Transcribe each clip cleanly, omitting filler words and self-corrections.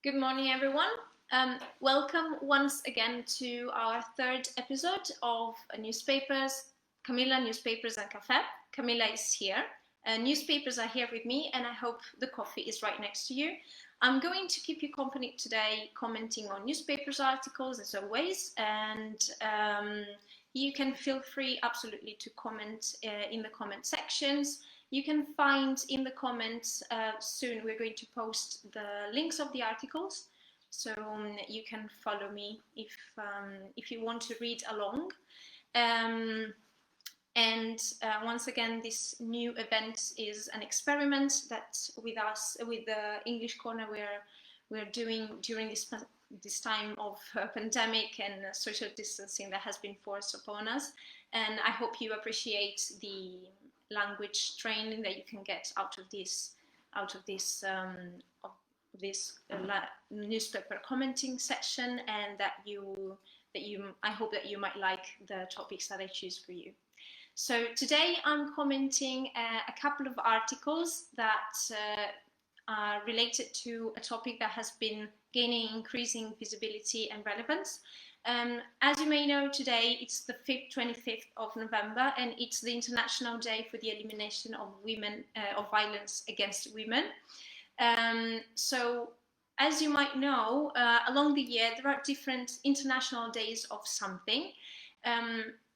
Good morning, everyone. Welcome once again to our third episode of Newspapers, Camilla, Newspapers and Caffe. Camilla is here. Newspapers are here with me, and I hope the coffee is right next to you. I'm going to keep you company today, commenting on newspapers articles as always, and you can feel free absolutely to comment in the comment sections. You can find in the comments soon, we're going to post the links of the articles, so you can follow me if you want to read along. Once again, this new event is an experiment that with the English Corner, we're doing during this time of pandemic and social distancing that has been forced upon us. And I hope you appreciate the language training that you can get out of this newspaper commenting session, and I hope that you might like the topics that I choose for you. So today I'm commenting a couple of articles that are related to a topic that has been gaining increasing visibility and relevance. As you may know, today it's the 25th of November, and it's the International Day for the Elimination of Violence Against Women. So, as you might know, along the year there are different international days of something.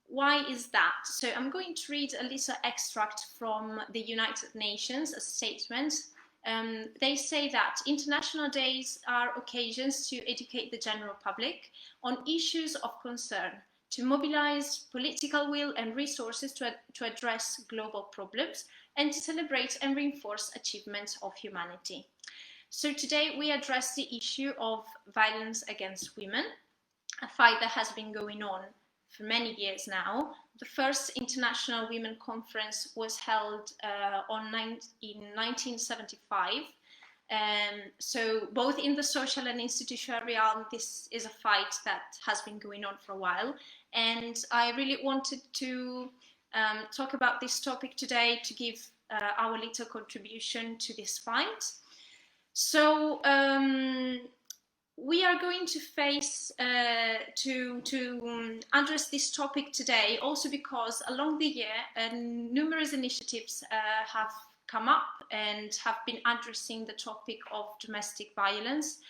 Why is that? So I'm going to read a little extract from the United Nations, a statement. They say that international days are occasions to educate the general public on issues of concern, to mobilize political will and resources to address global problems, and to celebrate and reinforce achievements of humanity. So today we address the issue of violence against women, a fight that has been going on for many years now. The first International Women Conference was held in 1975. So both in the social and institutional realm, this is a fight that has been going on for a while. And I really wanted to talk about this topic today to give our little contribution to this fight. So we are going to face to address this topic today also because along the year numerous initiatives have come up and have been addressing the topic of domestic violence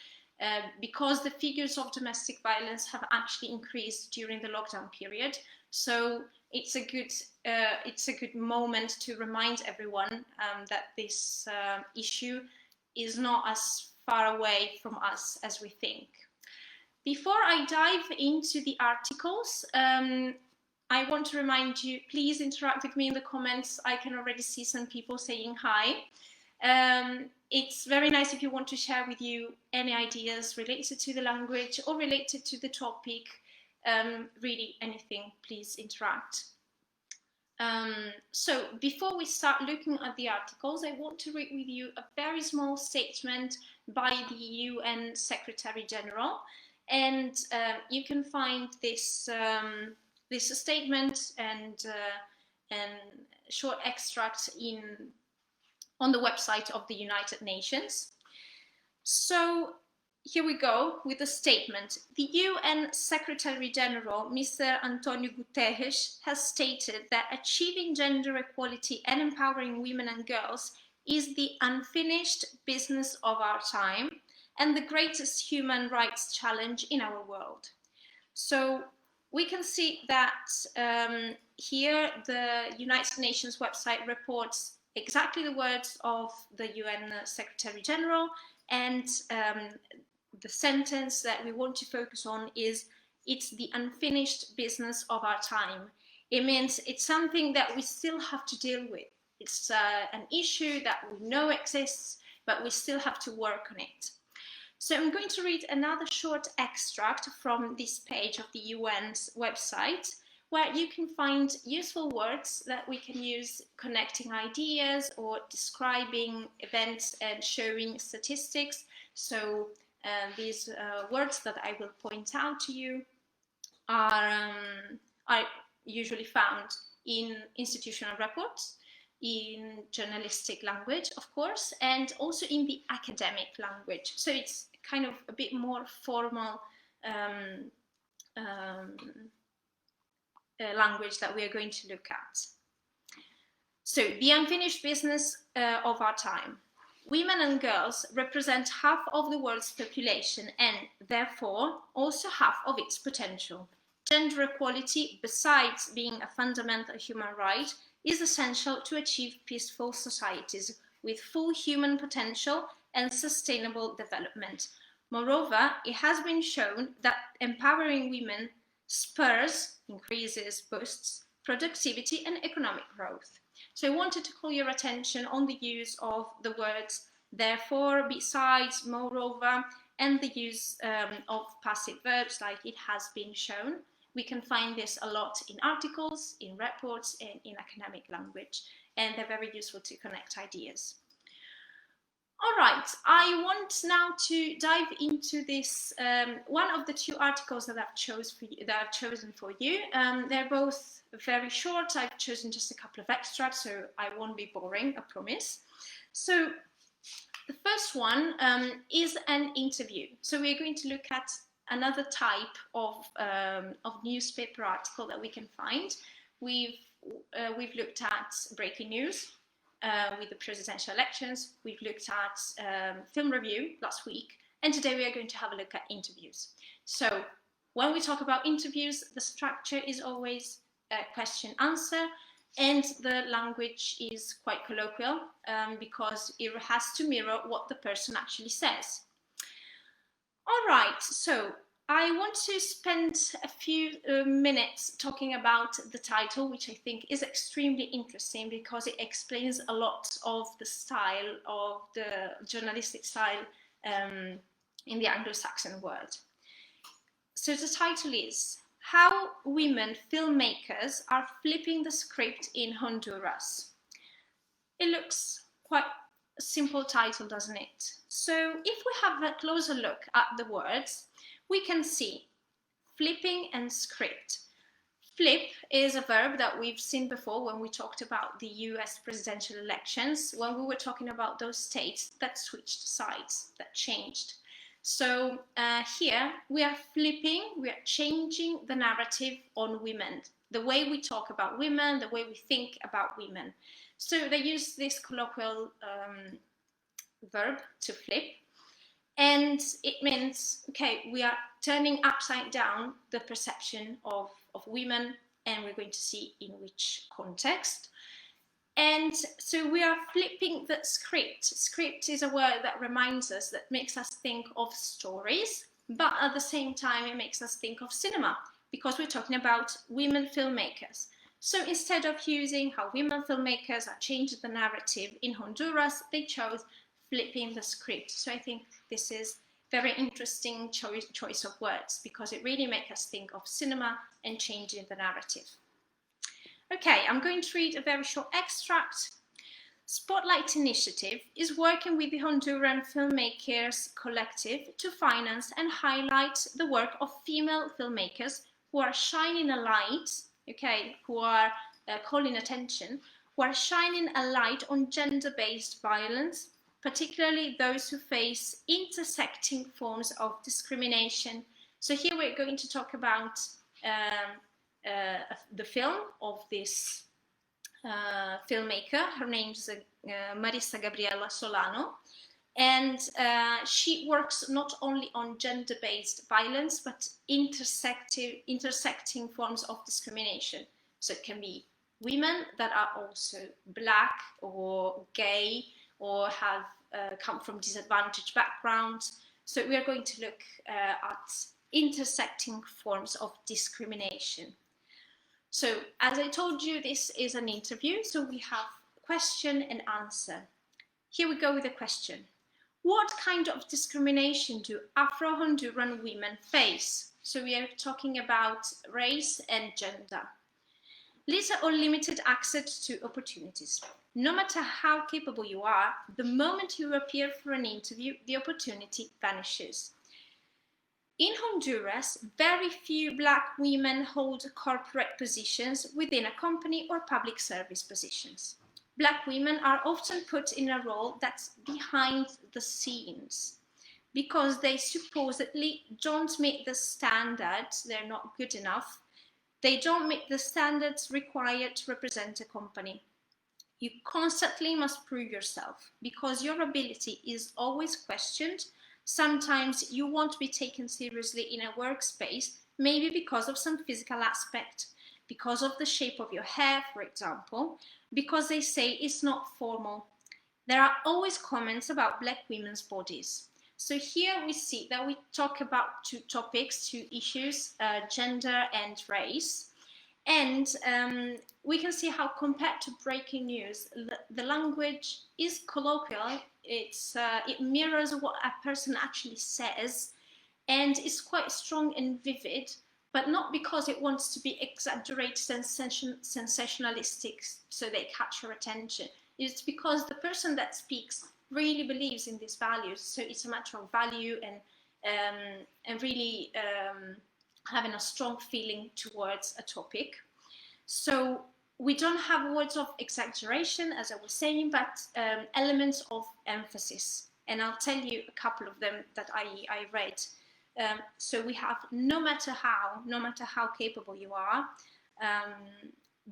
because the figures of domestic violence have actually increased during the lockdown period. So it's a good moment to remind everyone that this issue is not as far away from us as we think. Before I dive into the articles, I want to remind you, please interact with me in the comments. I can already see some people saying hi. It's very nice if you want to share with you any ideas related to the language or related to the topic. Really anything, please interact. So before we start looking at the articles, I want to read with you a very small statement by the UN Secretary General, and you can find this statement and short extract on the website of the United Nations. So here we go with the statement. The UN Secretary General, Mr. Antonio Guterres, has stated that achieving gender equality and empowering women and girls is the unfinished business of our time and the greatest human rights challenge in our world. So we can see that here the United Nations website reports exactly the words of the UN Secretary General, and the sentence that we want to focus on is, it's the unfinished business of our time. It means it's something that we still have to deal with. It's an issue that we know exists, but we still have to work on it. So I'm going to read another short extract from this page of the UN's website, where you can find useful words that we can use connecting ideas or describing events and showing statistics. So these words that I will point out to you are usually found in institutional reports. in journalistic language, of course, and also in the academic language. So it's kind of a bit more formal language that we are going to look at. So, the unfinished business of our time. Women and girls represent half of the world's population and, therefore, also half of its potential. Gender equality, besides being a fundamental human right, is essential to achieve peaceful societies with full human potential and sustainable development. Moreover, it has been shown that empowering women spurs, increases, boosts productivity and economic growth. So I wanted to call your attention on the use of the words therefore, besides, moreover, and the use of passive verbs like it has been shown. We can find this a lot in articles, in reports, and in academic language, and they're very useful to connect ideas. All right, I want now to dive into this, one of the two articles that I've chosen for you. They're both very short. I've chosen just a couple of extracts, so I won't be boring, I promise. So the first one is an interview. So we're going to look at another type of newspaper article that we can find. We've looked at breaking news. With the presidential elections, we've looked at film review last week, and today we are going to have a look at interviews. So when we talk about interviews, the structure is always question-answer, and the language is quite colloquial because it has to mirror what the person actually says. All right, so I want to spend a few minutes talking about the title, which I think is extremely interesting because it explains a lot of the style of the journalistic style in the Anglo-Saxon world. So the title is How Women Filmmakers Are Flipping the Script in Honduras. It looks quite a simple title, doesn't it? So if we have a closer look at the words, we can see flipping and script. Flip is a verb that we've seen before when we talked about the US presidential elections, when we were talking about those states that switched sides, that changed. So here we are flipping, we are changing the narrative on women, the way we talk about women, the way we think about women. So they use this colloquial verb to flip. And it means, okay, we are turning upside down the perception of women, and we're going to see in which context. And so we are flipping the script. Script is a word that reminds us, that makes us think of stories, but at the same time, it makes us think of cinema, because we're talking about women filmmakers. So instead of using how women filmmakers are changing the narrative in Honduras, they chose flipping the script. So I think this is very interesting choice of words because it really makes us think of cinema and changing the narrative. Okay, I'm going to read a very short extract. Spotlight Initiative is working with the Honduran Filmmakers Collective to finance and highlight the work of female filmmakers who are shining a light, okay, who are calling attention, who are shining a light on gender-based violence, particularly those who face intersecting forms of discrimination. So here we're going to talk about the film of this filmmaker. Her name's Marisa Gabriela Solano, and she works not only on gender-based violence, but intersecting forms of discrimination. So it can be women that are also Black or gay, or have come from disadvantaged backgrounds. So we are going to look at intersecting forms of discrimination. So as I told you, this is an interview, so we have question and answer. Here we go with the question. What kind of discrimination do Afro-Honduran women face? So we are talking about race and gender. Little or limited access to opportunities. No matter how capable you are, the moment you appear for an interview, the opportunity vanishes. In Honduras, very few Black women hold corporate positions within a company or public service positions. Black women are often put in a role that's behind the scenes because they supposedly don't meet the standards, they're not good enough, they don't meet the standards required to represent a company. You constantly must prove yourself because your ability is always questioned. Sometimes you won't be taken seriously in a workspace, maybe because of some physical aspect, because of the shape of your hair, for example, because they say it's not formal. There are always comments about Black women's bodies. So here we see that we talk about two topics, two issues, gender and race. And we can see how, compared to breaking news, the language is colloquial. It mirrors what a person actually says, and is quite strong and vivid, but not because it wants to be exaggerated and sensationalistic so they catch your attention. It's because the person that speaks really believes in these values. So it's a matter of value and really having a strong feeling towards a topic. So we don't have words of exaggeration, as I was saying, but elements of emphasis. And I'll tell you a couple of them that I read. So we have no matter how capable you are.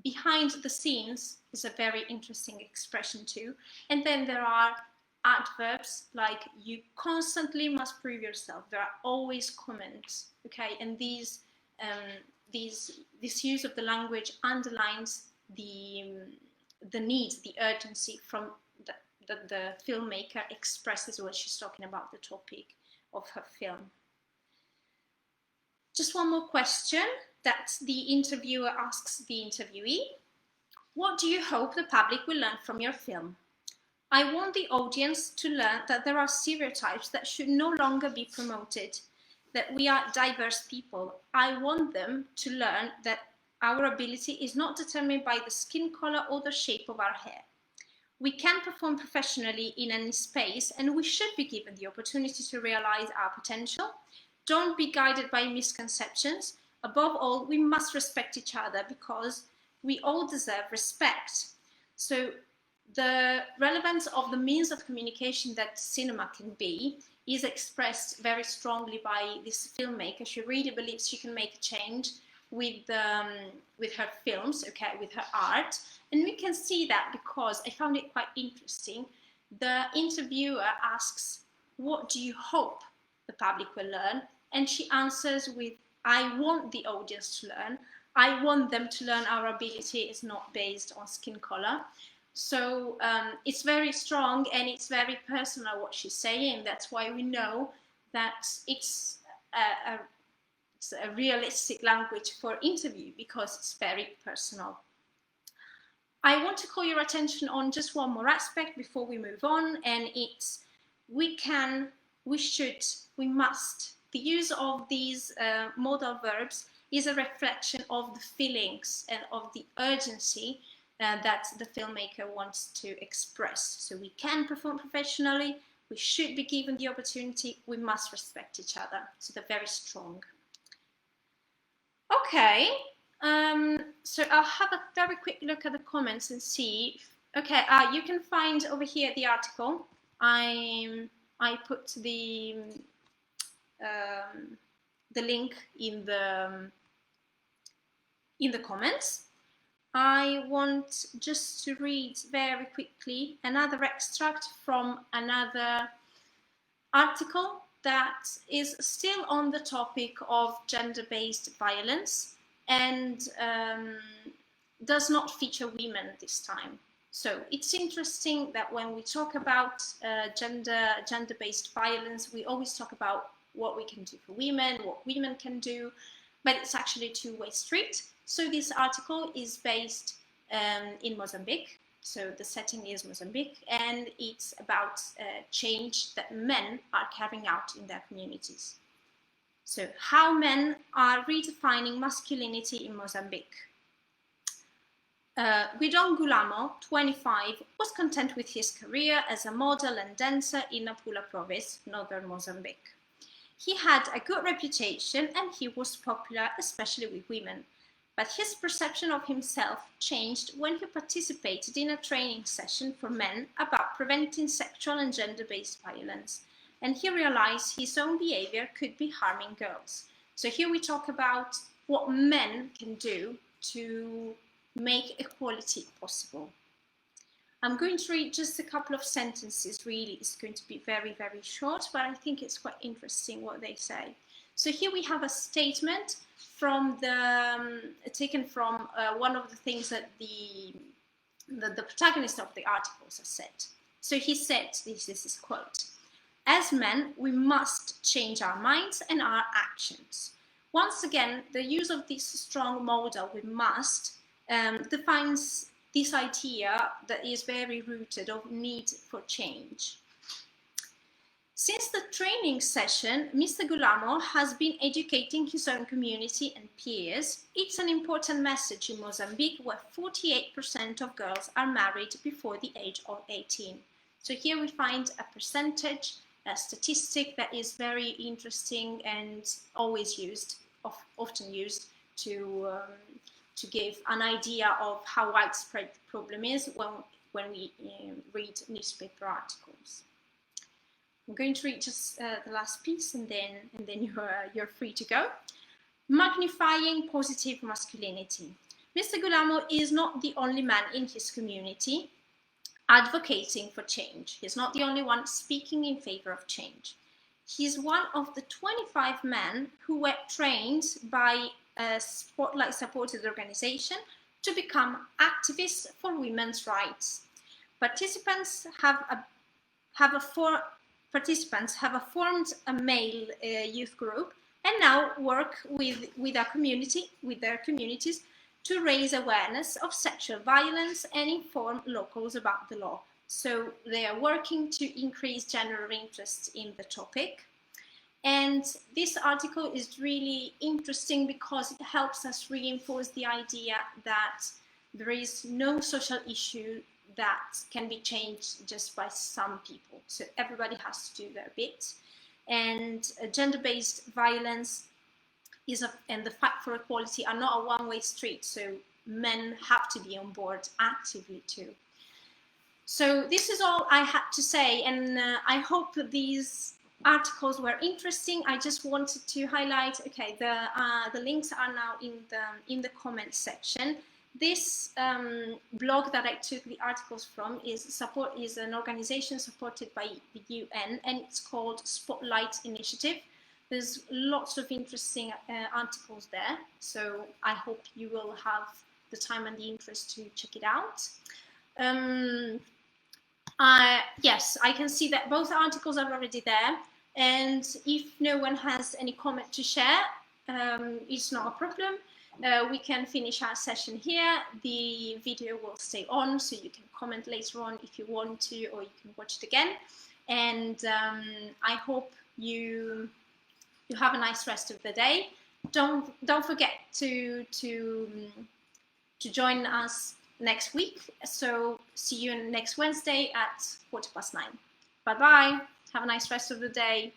Behind the scenes is a very interesting expression too. And then there are adverbs like you constantly must prove yourself. There are always comments, okay? And this use of the language underlines the need, the urgency from the filmmaker expresses when she's talking about the topic of her film. Just one more question that the interviewer asks the interviewee. What do you hope the public will learn from your film? I want the audience to learn that there are stereotypes that should no longer be promoted, that we are diverse people. I want them to learn that our ability is not determined by the skin color or the shape of our hair. We can perform professionally in any space, and we should be given the opportunity to realize our potential. Don't be guided by misconceptions. Above all, we must respect each other because we all deserve respect. So the relevance of the means of communication that cinema can be is expressed very strongly by this filmmaker. She really believes she can make a change with her films, okay, with her art. And we can see that because I found it quite interesting. The interviewer asks, what do you hope the public will learn? And she answers with, I want the audience to learn. I want them to learn our ability is not based on skin color. So it's very strong and it's very personal what she's saying. That's why we know that it's a realistic language for interview because it's very personal. I want to call your attention on just one more aspect before we move on, and it's we can, we should, we must. The use of these modal verbs is a reflection of the feelings and of the urgency that the filmmaker wants to express. So we can perform professionally, we should be given the opportunity, we must respect each other. So they're very strong. Okay, so I'll have a very quick look at the comments and see. Okay, you can find over here the article. I put the link in the comments. I want just to read very quickly another extract from another article that is still on the topic of gender-based violence and does not feature women this time. So it's interesting that when we talk about gender-based violence, we always talk about what we can do for women, what women can do, but it's actually a two-way street. So this article is based in Mozambique. So the setting is Mozambique, and it's about change that men are carrying out in their communities. So how men are redefining masculinity in Mozambique. Guidon Gulamo, 25, was content with his career as a model and dancer in Nampula province, northern Mozambique. He had a good reputation and he was popular, especially with women. but his perception of himself changed when he participated in a training session for men about preventing sexual and gender-based violence. And he realized his own behavior could be harming girls. So here we talk about what men can do to make equality possible. I'm going to read just a couple of sentences, really. It's going to be very, very short, but I think it's quite interesting what they say. So here we have a statement from taken from one of the things that the protagonist of the articles has said. So he said, this is his quote, "As men, we must change our minds and our actions." Once again, the use of this strong modal, "we must," defines this idea that is very rooted of need for change. Since the training session, Mr. Gulamo has been educating his own community and peers. It's an important message in Mozambique, where 48% of girls are married before the age of 18. So here we find a percentage, a statistic that is very interesting and always used, often used to give an idea of how widespread the problem is when we read newspaper articles. I'm going to read just the last piece, and then you're free to go. Magnifying positive masculinity. Mr. Gulamo is not the only man in his community advocating for change. He's not the only one speaking in favor of change. He's one of the 25 men who were trained by a Spotlight supported organization to become activists for women's rights. Participants have formed a male youth group and now work with their communities to raise awareness of sexual violence and inform locals about the law. So they are working to increase general interest in the topic. And this article is really interesting because it helps us reinforce the idea that there is no social issue that can be changed just by some people. So everybody has to do their bit. And gender-based violence and the fight for equality are not a one-way street. So men have to be on board actively too. So this is all I had to say, and I hope that these articles were interesting. I just wanted to highlight, okay, the links are now in the comments section. This blog that I took the articles from is an organization supported by the UN, and it's called Spotlight Initiative. There's lots of interesting articles there, so I hope you will have the time and the interest to check it out. Yes, I can see that both articles are already there, and if no one has any comment to share, it's not a problem. We can finish our session here. The video will stay on, so you can comment later on if you want to, or you can watch it again. And I hope you have a nice rest of the day. Don't forget to join us next week. So see you next Wednesday at 9:15. Bye bye. Have a nice rest of the day.